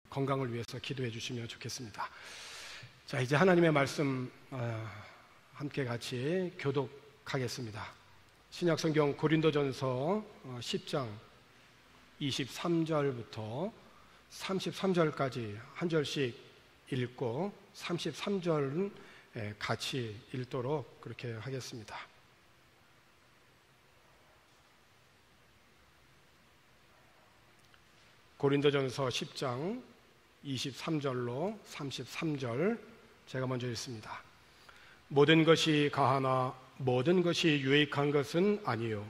건강을 위해서 기도해 주시면 좋겠습니다. 자, 이제 하나님의 말씀 함께 같이 교독하겠습니다. 신약성경 고린도전서 10장 23절부터 33절까지 한 절씩 읽고 33절은 같이 읽도록 그렇게 하겠습니다. 고린도전서 10장 23절로 33절 제가 먼저 읽습니다. 모든 것이 가하나 모든 것이 유익한 것은 아니요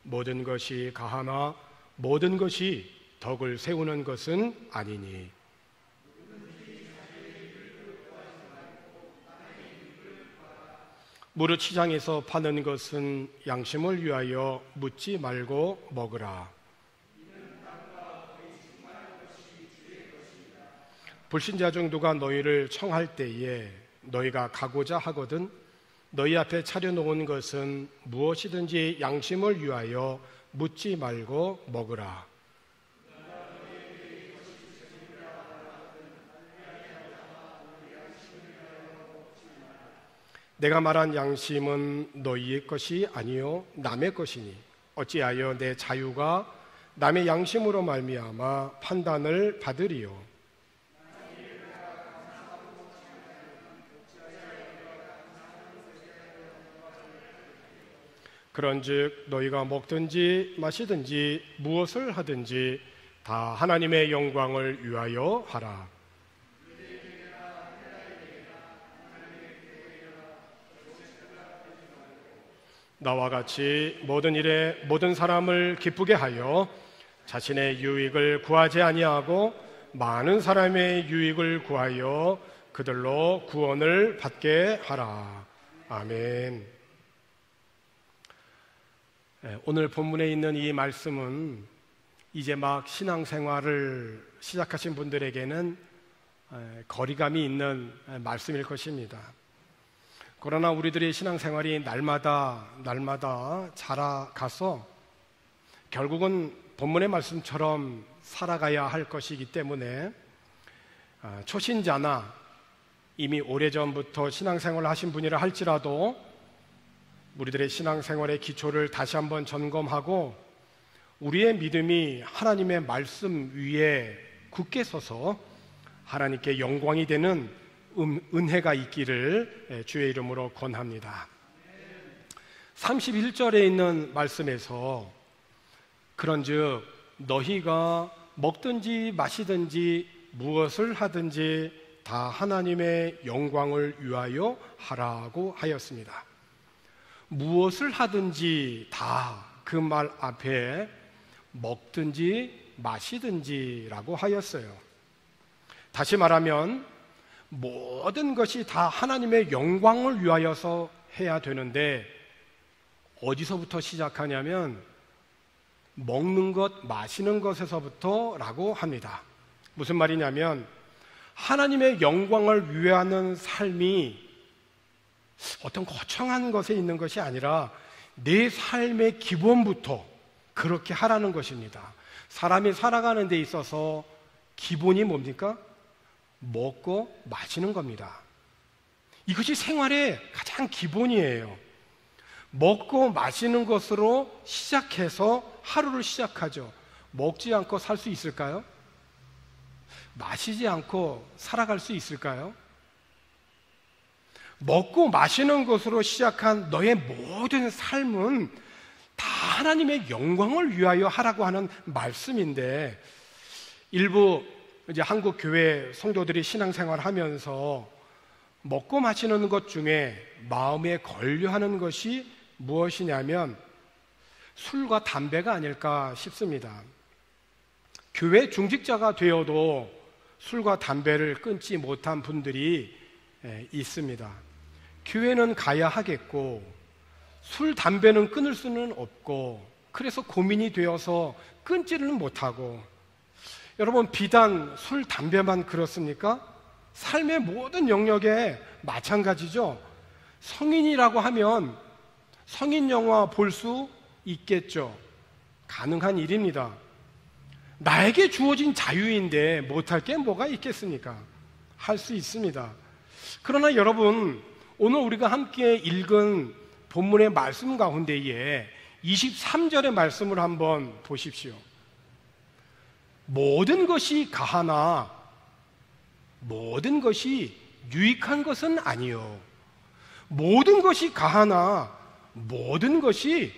모든 것이 가하나 모든 것이 덕을 세우는 것은 아니니 무릇 시장에서 파는 것은 양심을 위하여 묻지 말고 먹으라. 불신자 중 누가 너희를 청할 때에 너희가 가고자 하거든 너희 앞에 차려놓은 것은 무엇이든지 양심을 위하여 묻지 말고 먹으라. 내가 말한 양심은 너희의 것이 아니요 남의 것이니 어찌하여 내 자유가 남의 양심으로 말미암아 판단을 받으리요. 그런즉 너희가 먹든지 마시든지 무엇을 하든지 다 하나님의 영광을 위하여 하라. 나와 같이 모든 일에 모든 사람을 기쁘게 하여 자신의 유익을 구하지 아니하고 많은 사람의 유익을 구하여 그들로 구원을 받게 하라. 아멘. 오늘 본문에 있는 이 말씀은 이제 막 신앙생활을 시작하신 분들에게는 거리감이 있는 말씀일 것입니다. 그러나 우리들의 신앙생활이 날마다 자라가서 결국은 본문의 말씀처럼 살아가야 할 것이기 때문에 초신자나 이미 오래전부터 신앙생활을 하신 분이라 할지라도 우리들의 신앙생활의 기초를 다시 한번 점검하고 우리의 믿음이 하나님의 말씀 위에 굳게 서서 하나님께 영광이 되는 은혜가 있기를 주의 이름으로 권합니다. 31절에 있는 말씀에서 그런즉 너희가 먹든지 마시든지 무엇을 하든지 다 하나님의 영광을 위하여 하라고 하였습니다. 무엇을 하든지 다 그 말 앞에 먹든지 마시든지라고 하였어요. 다시 말하면 모든 것이 다 하나님의 영광을 위하여서 해야 되는데 어디서부터 시작하냐면 먹는 것, 마시는 것에서부터 라고 합니다. 무슨 말이냐면 하나님의 영광을 위하는 삶이 어떤 거창한 것에 있는 것이 아니라 내 삶의 기본부터 그렇게 하라는 것입니다. 사람이 살아가는 데 있어서 기본이 뭡니까? 먹고 마시는 겁니다. 이것이 생활의 가장 기본이에요. 먹고 마시는 것으로 시작해서 하루를 시작하죠. 먹지 않고 살 수 있을까요? 마시지 않고 살아갈 수 있을까요? 먹고 마시는 것으로 시작한 너의 모든 삶은 다 하나님의 영광을 위하여 하라고 하는 말씀인데 일부 이제 한국 교회 성도들이 신앙생활 하면서 먹고 마시는 것 중에 마음에 걸려하는 것이 무엇이냐면 술과 담배가 아닐까 싶습니다. 교회 중직자가 되어도 술과 담배를 끊지 못한 분들이 있습니다. 교회는 가야 하겠고 술, 담배는 끊을 수는 없고 그래서 고민이 되어서 끊지는 못하고 여러분 비단 술, 담배만 그렇습니까? 삶의 모든 영역에 마찬가지죠. 성인이라고 하면 성인 영화 볼 수 있겠죠. 가능한 일입니다. 나에게 주어진 자유인데 못할 게 뭐가 있겠습니까? 할 수 있습니다. 그러나 여러분, 오늘 우리가 함께 읽은 본문의 말씀 가운데에 23절의 말씀을 한번 보십시오. 모든 것이 가하나 모든 것이 유익한 것은 아니요, 모든 것이 가하나 모든 것이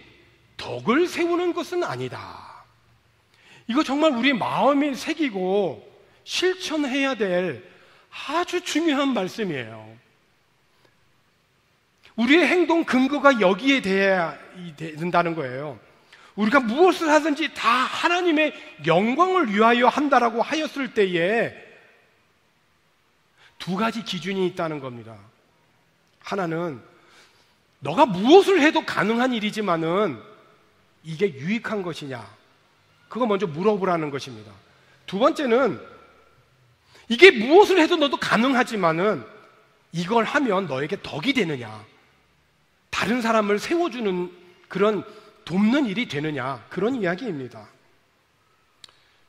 덕을 세우는 것은 아니다. 이거 정말 우리 마음에 새기고 실천해야 될 아주 중요한 말씀이에요. 우리의 행동 근거가 여기에 돼야 된다는 거예요. 우리가 무엇을 하든지 다 하나님의 영광을 위하여 한다라고 하였을 때에 두 가지 기준이 있다는 겁니다. 하나는 너가 무엇을 해도 가능한 일이지만은 이게 유익한 것이냐, 그거 먼저 물어보라는 것입니다. 두 번째는 이게 무엇을 해도 너도 가능하지만은 이걸 하면 너에게 덕이 되느냐, 다른 사람을 세워주는 그런 돕는 일이 되느냐, 그런 이야기입니다.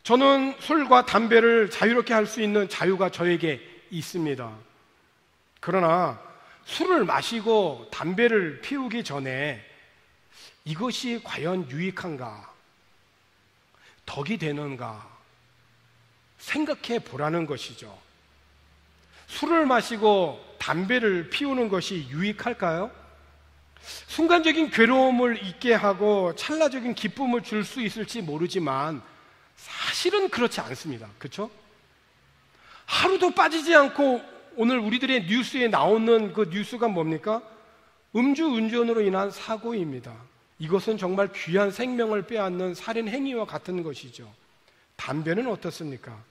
저는 술과 담배를 자유롭게 할 수 있는 자유가 저에게 있습니다. 그러나 술을 마시고 담배를 피우기 전에 이것이 과연 유익한가, 덕이 되는가 생각해 보라는 것이죠. 술을 마시고 담배를 피우는 것이 유익할까요? 순간적인 괴로움을 잊게 하고 찰나적인 기쁨을 줄 수 있을지 모르지만 사실은 그렇지 않습니다. 그렇죠? 하루도 빠지지 않고 오늘 우리들의 뉴스에 나오는 그 뉴스가 뭡니까? 음주운전으로 인한 사고입니다. 이것은 정말 귀한 생명을 빼앗는 살인 행위와 같은 것이죠. 담배는 어떻습니까?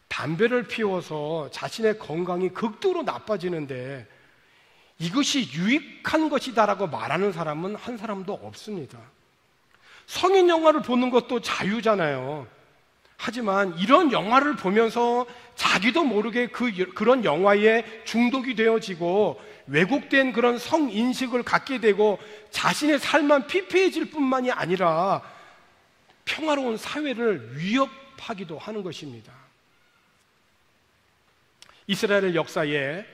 담배를 피워서 자신의 건강이 극도로 나빠지는데 이것이 유익한 것이다라고 말하는 사람은 한 사람도 없습니다. 성인 영화를 보는 것도 자유잖아요. 하지만 이런 영화를 보면서 자기도 모르게 그런 영화에 중독이 되어지고 왜곡된 그런 성인식을 갖게 되고 자신의 삶만 피폐해질 뿐만이 아니라 평화로운 사회를 위협하기도 하는 것입니다. 이스라엘 역사에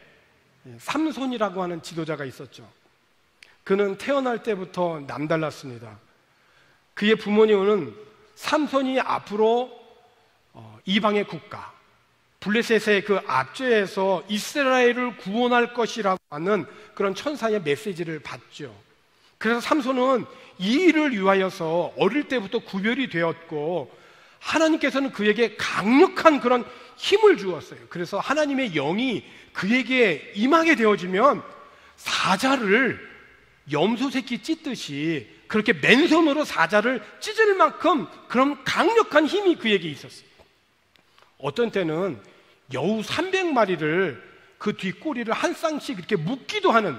삼손이라고 하는 지도자가 있었죠. 그는 태어날 때부터 남달랐습니다. 그의 부모님은 삼손이 앞으로 이방의 국가 블레셋의 그 압제에서 이스라엘을 구원할 것이라고 하는 그런 천사의 메시지를 받죠. 그래서 삼손은 이 일을 위하여서 어릴 때부터 구별이 되었고 하나님께서는 그에게 강력한 그런 힘을 주었어요. 그래서 하나님의 영이 그에게 임하게 되어지면 사자를 염소 새끼 찢듯이 그렇게 맨손으로 사자를 찢을 만큼 그런 강력한 힘이 그에게 있었어요. 어떤 때는 여우 300마리를 그 뒷꼬리를 한 쌍씩 이렇게 묶기도 하는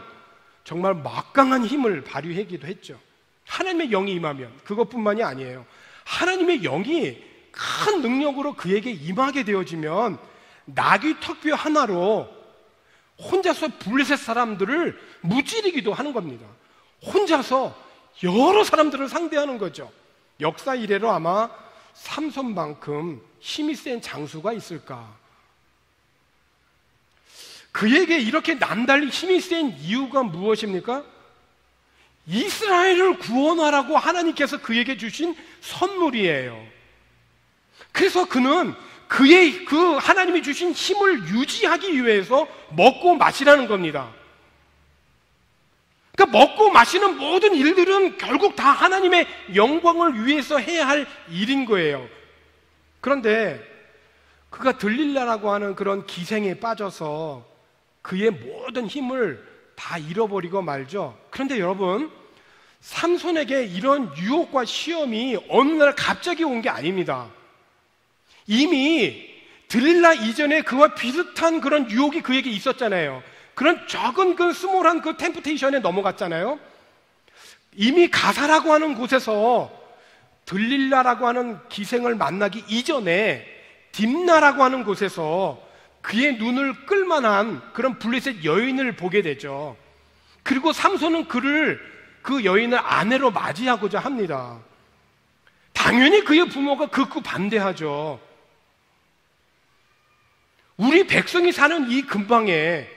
정말 막강한 힘을 발휘하기도 했죠. 하나님의 영이 임하면 그것뿐만이 아니에요. 하나님의 영이 큰 능력으로 그에게 임하게 되어지면 나귀 턱뼈 하나로 혼자서 블레셋 사람들을 무찌르기도 하는 겁니다. 혼자서 여러 사람들을 상대하는 거죠. 역사 이래로 아마 삼손만큼 힘이 센 장수가 있을까? 그에게 이렇게 남달리 힘이 센 이유가 무엇입니까? 이스라엘을 구원하라고 하나님께서 그에게 주신 선물이에요. 그래서 그는 그의 그 하나님이 주신 힘을 유지하기 위해서 먹고 마시라는 겁니다. 그러니까 먹고 마시는 모든 일들은 결국 다 하나님의 영광을 위해서 해야 할 일인 거예요. 그런데 그가 들릴라라고 하는 그런 기생에 빠져서 그의 모든 힘을 다 잃어버리고 말죠. 그런데 여러분, 삼손에게 이런 유혹과 시험이 어느 날 갑자기 온 게 아닙니다. 이미 들릴라 이전에 그와 비슷한 그런 유혹이 그에게 있었잖아요. 그런 적은 그 스몰한 그 템프테이션에 넘어갔잖아요. 이미 가사라고 하는 곳에서 들릴라라고 하는 기생을 만나기 이전에 딥나라고 하는 곳에서 그의 눈을 끌만한 그런 블레셋 여인을 보게 되죠. 그리고 삼손은 그 여인을 아내로 맞이하고자 합니다. 당연히 그의 부모가 극구 반대하죠. 우리 백성이 사는 이 근방에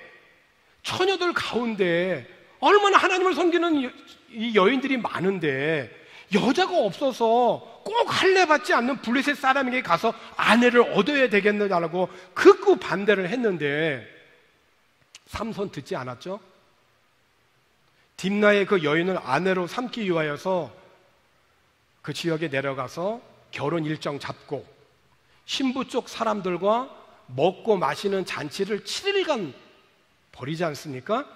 처녀들 가운데 얼마나 하나님을 섬기는 이 여인들이 많은데 여자가 없어서 꼭 할례 받지 않는 블레셋 사람에게 가서 아내를 얻어야 되겠느냐고 극구 반대를 했는데 삼손 듣지 않았죠? 딥나의 그 여인을 아내로 삼기 위하여서 그 지역에 내려가서 결혼 일정 잡고 신부 쪽 사람들과 먹고 마시는 잔치를 7일간 벌이지 않습니까?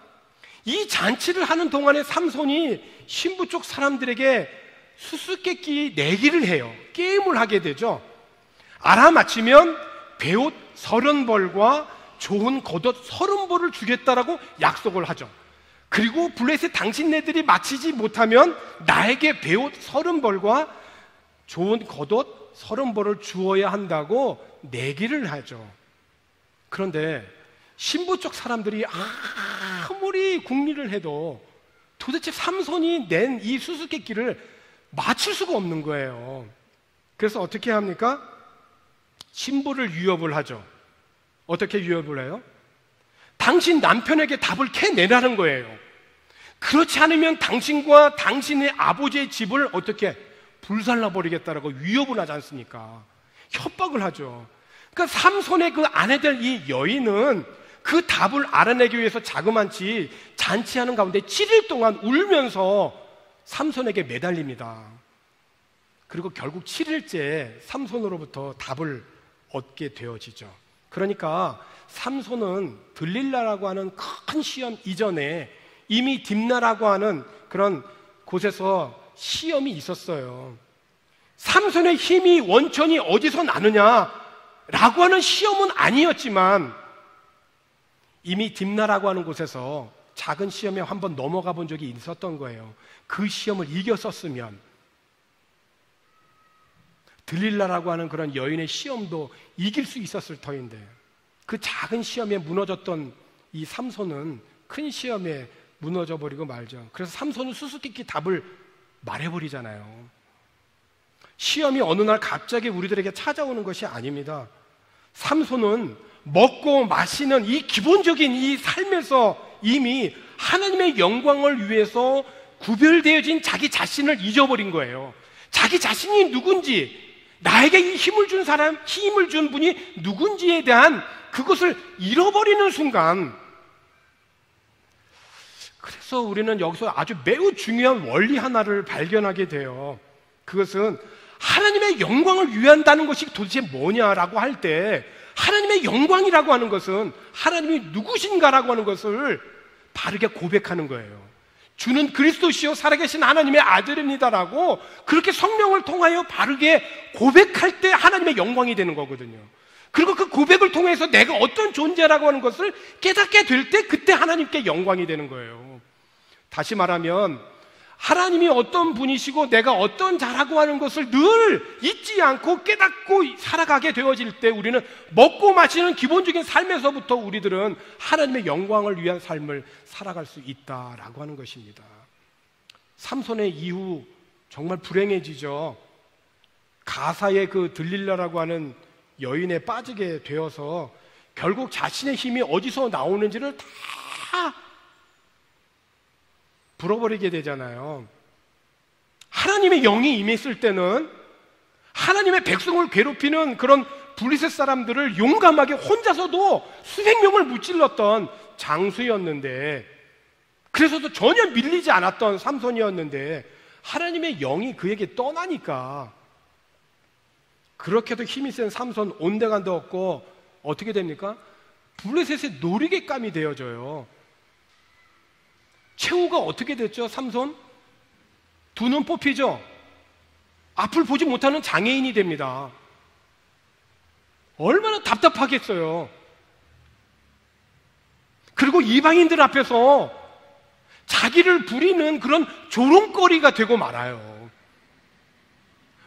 이 잔치를 하는 동안에 삼손이 신부 쪽 사람들에게 수수께끼 내기를 해요. 게임을 하게 되죠. 알아맞히면 배옷 30벌과 좋은 겉옷 30벌을 주겠다라고 약속을 하죠. 그리고 블레셋 당신네들이 마치지 못하면 나에게 배옷 30벌과 좋은 겉옷 30벌을 주어야 한다고 내기를 하죠. 그런데 신부 쪽 사람들이 아무리 궁리를 해도 도대체 삼손이 낸 이 수수께끼를 맞출 수가 없는 거예요. 그래서 어떻게 합니까? 신부를 위협을 하죠. 어떻게 위협을 해요? 당신 남편에게 답을 캐내라는 거예요. 그렇지 않으면 당신과 당신의 아버지의 집을 어떻게 불살라버리겠다라고 위협을 하지 않습니까? 협박을 하죠. 그러니까 삼손의 그 아내들 이 여인은 그 답을 알아내기 위해서 자그만치 잔치하는 가운데 7일 동안 울면서 삼손에게 매달립니다. 그리고 결국 7일째 삼손으로부터 답을 얻게 되어지죠. 그러니까 삼손은 들릴라라고 하는 큰 시험 이전에 이미 딥나라고 하는 그런 곳에서 시험이 있었어요. 삼손의 힘이 원천이 어디서 나느냐라고 하는 시험은 아니었지만 이미 딥나라고 하는 곳에서 작은 시험에 한번 넘어가 본 적이 있었던 거예요. 그 시험을 이겼었으면 들릴라라고 하는 그런 여인의 시험도 이길 수 있었을 터인데 그 작은 시험에 무너졌던 이 삼손은 큰 시험에 무너져 버리고 말죠. 그래서 삼손은 수수께끼 답을 말해버리잖아요. 시험이 어느 날 갑자기 우리들에게 찾아오는 것이 아닙니다. 삼손은 먹고 마시는 이 기본적인 이 삶에서 이미 하나님의 영광을 위해서 구별되어진 자기 자신을 잊어버린 거예요. 자기 자신이 누군지, 나에게 이 힘을 준 사람, 힘을 준 분이 누군지에 대한 그것을 잃어버리는 순간, 그래서 우리는 여기서 아주 매우 중요한 원리 하나를 발견하게 돼요. 그것은 하나님의 영광을 위한다는 것이 도대체 뭐냐라고 할 때 하나님의 영광이라고 하는 것은 하나님이 누구신가라고 하는 것을 바르게 고백하는 거예요. 주는 그리스도시요 살아계신 하나님의 아들입니다라고 그렇게 성령을 통하여 바르게 고백할 때 하나님의 영광이 되는 거거든요. 그리고 그 고백을 통해서 내가 어떤 존재라고 하는 것을 깨닫게 될 때 그때 하나님께 영광이 되는 거예요. 다시 말하면 하나님이 어떤 분이시고 내가 어떤 자라고 하는 것을 늘 잊지 않고 깨닫고 살아가게 되어질 때 우리는 먹고 마시는 기본적인 삶에서부터 우리들은 하나님의 영광을 위한 삶을 살아갈 수 있다라고 하는 것입니다. 삼손의 이후 정말 불행해지죠. 가사의 그 들릴라라고 하는 여인에 빠지게 되어서 결국 자신의 힘이 어디서 나오는지를 다 불어버리게 되잖아요. 하나님의 영이 임했을 때는 하나님의 백성을 괴롭히는 그런 블레셋 사람들을 용감하게 혼자서도 수백 명을 무찔렀던 장수였는데, 그래서도 전혀 밀리지 않았던 삼손이었는데 하나님의 영이 그에게 떠나니까 그렇게도 힘이 센 삼손 온데간데 없고 어떻게 됩니까? 블레셋의 놀이개감이 되어져요. 최후가 어떻게 됐죠? 삼손? 두 눈 뽑히죠? 앞을 보지 못하는 장애인이 됩니다. 얼마나 답답하겠어요. 그리고 이방인들 앞에서 자기를 부리는 그런 조롱거리가 되고 말아요.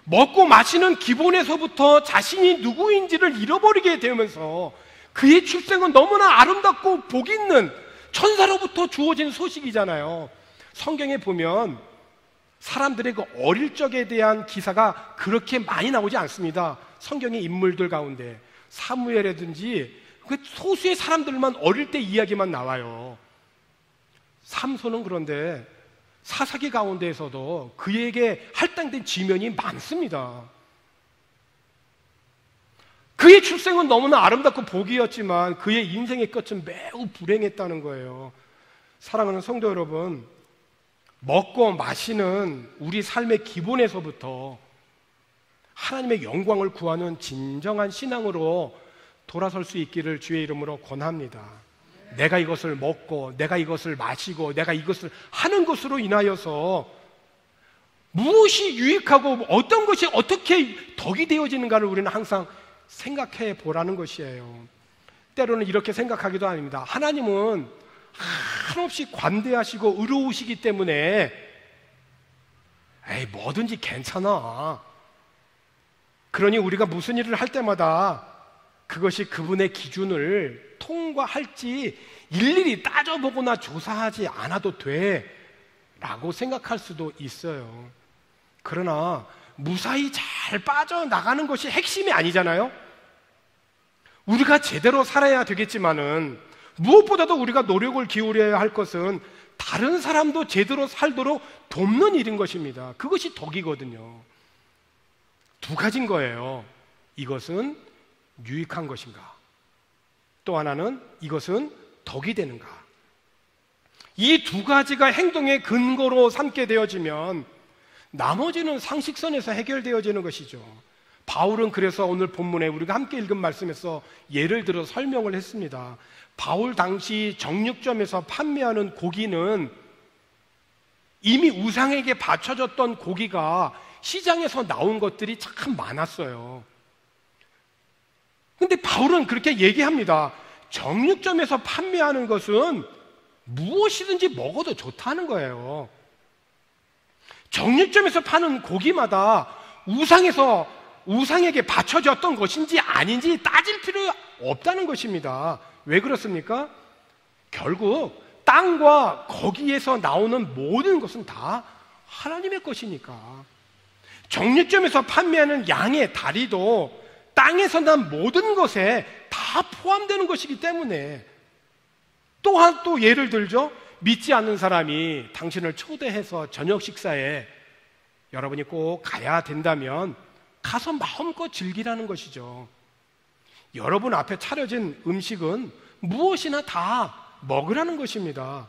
먹고 마시는 기본에서부터 자신이 누구인지를 잃어버리게 되면서 그의 출생은 너무나 아름답고 복 있는 천사로부터 주어진 소식이잖아요. 성경에 보면 사람들의 그 어릴 적에 대한 기사가 그렇게 많이 나오지 않습니다. 성경의 인물들 가운데 사무엘이라든지 그 소수의 사람들만 어릴 때 이야기만 나와요. 삼손은 그런데 사사기 가운데에서도 그에게 할당된 지면이 많습니다. 그의 출생은 너무나 아름답고 복이었지만 그의 인생의 끝은 매우 불행했다는 거예요. 사랑하는 성도 여러분, 먹고 마시는 우리 삶의 기본에서부터 하나님의 영광을 구하는 진정한 신앙으로 돌아설 수 있기를 주의 이름으로 권합니다. 내가 이것을 먹고 내가 이것을 마시고 내가 이것을 하는 것으로 인하여서 무엇이 유익하고 어떤 것이 어떻게 덕이 되어지는가를 우리는 항상 생각해 보라는 것이에요. 때로는 이렇게 생각하기도 합니다. 하나님은 한없이 관대하시고 의로우시기 때문에 뭐든지 괜찮아. 그러니 우리가 무슨 일을 할 때마다 그것이 그분의 기준을 통과할지 일일이 따져보거나 조사하지 않아도 돼 라고 생각할 수도 있어요. 그러나 무사히 잘 빠져나가는 것이 핵심이 아니잖아요. 우리가 제대로 살아야 되겠지만은 무엇보다도 우리가 노력을 기울여야 할 것은 다른 사람도 제대로 살도록 돕는 일인 것입니다. 그것이 덕이거든요. 두 가지인 거예요. 이것은 유익한 것인가? 또 하나는 이것은 덕이 되는가? 이 두 가지가 행동의 근거로 삼게 되어지면 나머지는 상식선에서 해결되어지는 것이죠. 바울은 그래서 오늘 본문에 우리가 함께 읽은 말씀에서 예를 들어 설명을 했습니다. 바울 당시 정육점에서 판매하는 고기는 이미 우상에게 바쳐졌던 고기가 시장에서 나온 것들이 참 많았어요. 근데 바울은 그렇게 얘기합니다. 정육점에서 판매하는 것은 무엇이든지 먹어도 좋다는 거예요. 정육점에서 파는 고기마다 우상에게 바쳐졌던 것인지 아닌지 따질 필요 없다는 것입니다. 왜 그렇습니까? 결국 땅과 거기에서 나오는 모든 것은 다 하나님의 것이니까. 정육점에서 판매하는 양의 다리도 땅에서 난 모든 것에 다 포함되는 것이기 때문에. 또한 또 예를 들죠. 믿지 않는 사람이 당신을 초대해서 저녁 식사에 여러분이 꼭 가야 된다면 가서 마음껏 즐기라는 것이죠. 여러분 앞에 차려진 음식은 무엇이나 다 먹으라는 것입니다.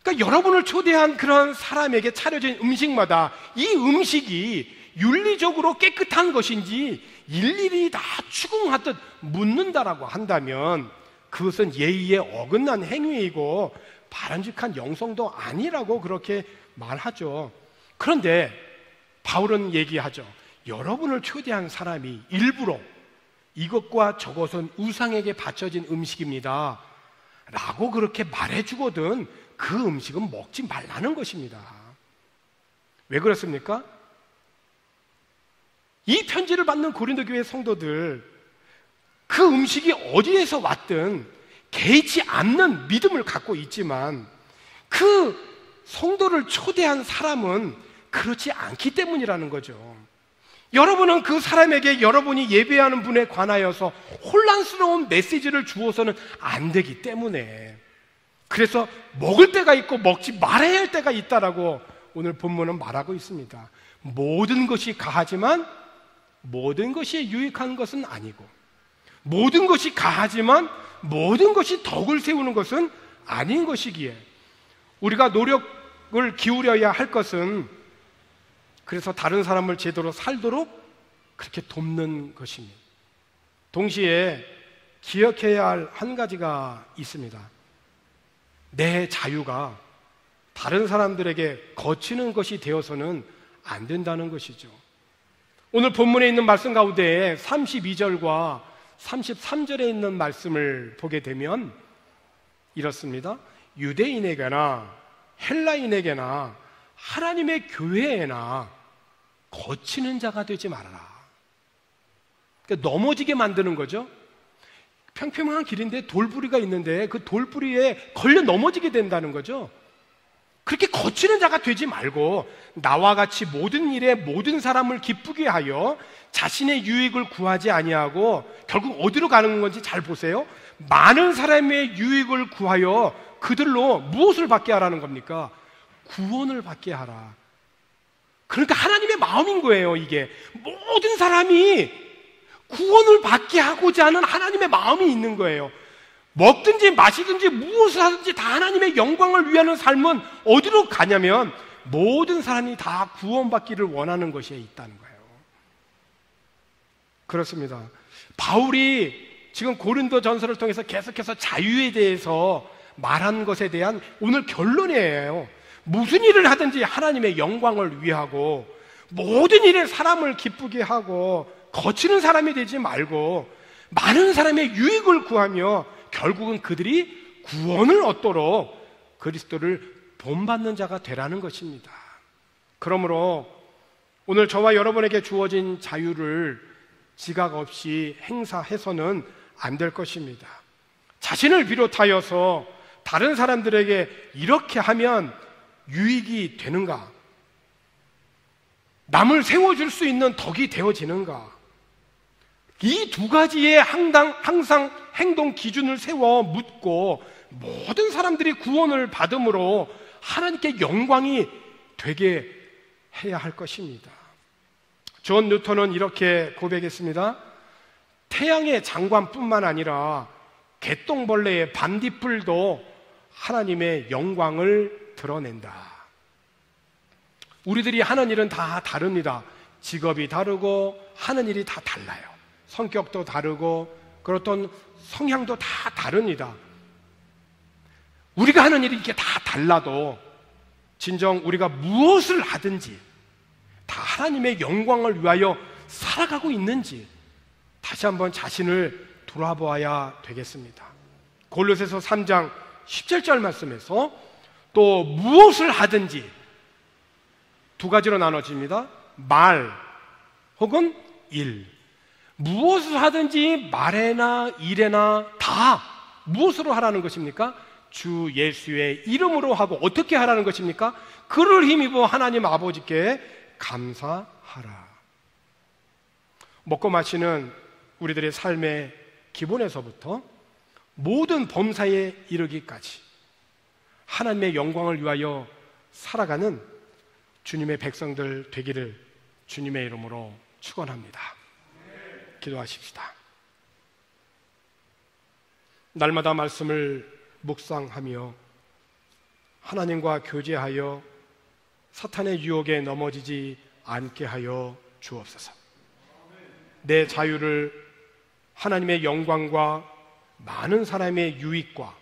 그러니까 여러분을 초대한 그런 사람에게 차려진 음식마다 이 음식이 윤리적으로 깨끗한 것인지 일일이 다 추궁하듯 묻는다라고 한다면 그것은 예의에 어긋난 행위이고 바람직한 영성도 아니라고 그렇게 말하죠. 그런데 바울은 얘기하죠. 여러분을 초대한 사람이 일부러 이것과 저것은 우상에게 바쳐진 음식입니다 라고 그렇게 말해주거든 그 음식은 먹지 말라는 것입니다. 왜 그렇습니까? 이 편지를 받는 고린도 교회 성도들, 그 음식이 어디에서 왔든 개의치 않는 믿음을 갖고 있지만 그 성도를 초대한 사람은 그렇지 않기 때문이라는 거죠. 여러분은 그 사람에게 여러분이 예배하는 분에 관하여서 혼란스러운 메시지를 주어서는 안 되기 때문에, 그래서 먹을 때가 있고 먹지 말아야 할 때가 있다라고 오늘 본문은 말하고 있습니다. 모든 것이 가하지만 모든 것이 유익한 것은 아니고, 모든 것이 가하지만 모든 것이 덕을 세우는 것은 아닌 것이기에 우리가 노력을 기울여야 할 것은 그래서 다른 사람을 제대로 살도록 그렇게 돕는 것입니다. 동시에 기억해야 할 한 가지가 있습니다. 내 자유가 다른 사람들에게 거치는 것이 되어서는 안 된다는 것이죠. 오늘 본문에 있는 말씀 가운데 32절과 33절에 있는 말씀을 보게 되면 이렇습니다. 유대인에게나 헬라인에게나 하나님의 교회에나 거치는 자가 되지 말아라. 그러니까 넘어지게 만드는 거죠. 평평한 길인데 돌부리가 있는데 그 돌부리에 걸려 넘어지게 된다는 거죠. 그렇게 거치는 자가 되지 말고 나와 같이 모든 일에 모든 사람을 기쁘게 하여 자신의 유익을 구하지 아니하고 결국 어디로 가는 건지 잘 보세요. 많은 사람의 유익을 구하여 그들로 무엇을 받게 하라는 겁니까? 구원을 받게 하라. 그러니까 하나님의 마음인 거예요. 이게 모든 사람이 구원을 받게 하고자 하는 하나님의 마음이 있는 거예요. 먹든지 마시든지 무엇을 하든지 다 하나님의 영광을 위하는 삶은 어디로 가냐면 모든 사람이 다 구원받기를 원하는 것에 있다는 거예요. 그렇습니다. 바울이 지금 고린도 전서를 통해서 계속해서 자유에 대해서 말한 것에 대한 오늘 결론이에요. 무슨 일을 하든지 하나님의 영광을 위하고 모든 일에 사람을 기쁘게 하고 거치는 사람이 되지 말고 많은 사람의 유익을 구하며 결국은 그들이 구원을 얻도록 그리스도를 본받는 자가 되라는 것입니다. 그러므로 오늘 저와 여러분에게 주어진 자유를 지각 없이 행사해서는 안 될 것입니다. 자신을 비롯하여서 다른 사람들에게 이렇게 하면 유익이 되는가? 남을 세워줄 수 있는 덕이 되어지는가? 이 두 가지의 항상 행동 기준을 세워 묻고 모든 사람들이 구원을 받음으로 하나님께 영광이 되게 해야 할 것입니다. 존 뉴턴은 이렇게 고백했습니다. 태양의 장관뿐만 아니라 개똥벌레의 반딧불도 하나님의 영광을 드러낸다. 우리들이 하는 일은 다 다릅니다. 직업이 다르고 하는 일이 다 달라요. 성격도 다르고 그렇던 성향도 다 다릅니다. 우리가 하는 일이 이렇게 다 달라도 진정 우리가 무엇을 하든지 다 하나님의 영광을 위하여 살아가고 있는지 다시 한번 자신을 돌아보아야 되겠습니다. 골로새서 3장 17절 말씀에서 또 무엇을 하든지 두 가지로 나눠집니다. 말 혹은 일. 무엇을 하든지 말에나 일에나 다 무엇으로 하라는 것입니까? 주 예수의 이름으로 하고 어떻게 하라는 것입니까? 그를 힘입어 하나님 아버지께 감사하라. 먹고 마시는 우리들의 삶의 기본에서부터 모든 범사에 이르기까지 하나님의 영광을 위하여 살아가는 주님의 백성들 되기를 주님의 이름으로 축원합니다. 기도하십시다. 날마다 말씀을 묵상하며 하나님과 교제하여 사탄의 유혹에 넘어지지 않게 하여 주옵소서. 내 자유를 하나님의 영광과 많은 사람의 유익과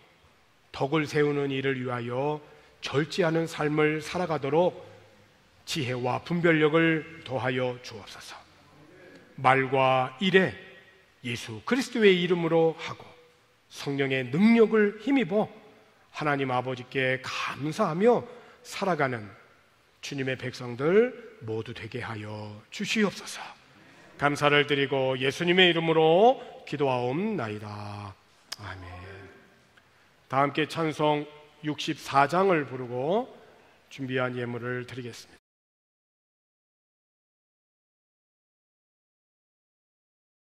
덕을 세우는 일을 위하여 절제하는 삶을 살아가도록 지혜와 분별력을 더하여 주옵소서. 말과 일에 예수 그리스도의 이름으로 하고 성령의 능력을 힘입어 하나님 아버지께 감사하며 살아가는 주님의 백성들 모두 되게 하여 주시옵소서. 감사를 드리고 예수님의 이름으로 기도하옵나이다. 아멘. 다 함께 찬송 64장을 부르고 준비한 예물을 드리겠습니다.